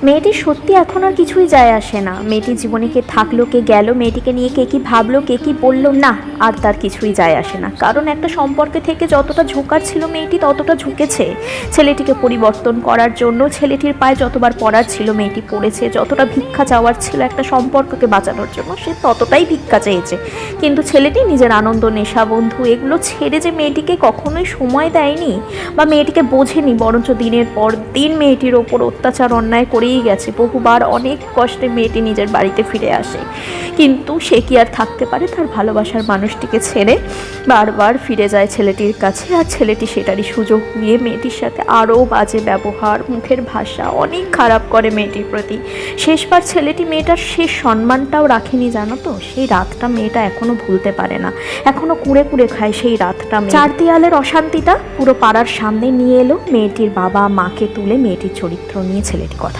মেয়েটির সত্যি এখন আর কিছুই যায় আসে না। মেয়েটির জীবনে কে থাকলো, কে গেল, মেয়েটিকে নিয়ে কে কী ভাবলো, কে কী বললো, না, আর তার কিছুই যায় আসে না। কারণ একটা সম্পর্কে থেকে যতটা ঝোঁকার ছিল মেয়েটি ততটা ঝুঁকেছে ছেলেটিকে পরিবর্তন করার জন্য। ছেলেটির পায়ে যতবার পড়ার ছিল মেয়েটি পড়েছে, যতটা ভিক্ষা চাওয়ার ছিল একটা সম্পর্ককে বাঁচানোর জন্য সে ততটাই ভিক্ষা চেয়েছে। কিন্তু ছেলেটি নিজের আনন্দ, নেশা, বন্ধু এগুলো ছেড়ে যে মেয়েটিকে কখনোই সময় দেয়নি বা মেয়েটিকে বোঝেনি, বরঞ্চ দিনের পর দিন মেয়েটির ওপর অত্যাচার অন্যায় করেই গেছে। বহুবার অনেক কষ্টে মেয়েটি নিজের বাড়িতে ফিরে আসে, কিন্তু সে কি আর থাকতে পারে? তার ভালোবাসার মানুষটিকে ছেড়ে বারবার ফিরে যায় ছেলেটির কাছে। আর ছেলেটি সেটারই সুযোগ নিয়ে মেয়েটির সাথে আরও বাজে ব্যবহার, মুখের ভাষা অনেক খারাপ করে মেয়েটির প্রতি। শেষবার ছেলেটি মেয়েটার শেষ সম্মানটাও রাখেনি, জানো তো? সেই রাতটা মেয়েটা এখনও ভুলতে পারে না, এখনও কুড়ে কুড়ে খায় সেই রাতটা। চার দেয়ালের অশান্তিটা পুরো পাড়ার সামনে নিয়ে এলো। মেয়েটির বাবা মাকে তুলে মেয়েটির চরিত্র নিয়ে ছেলেটি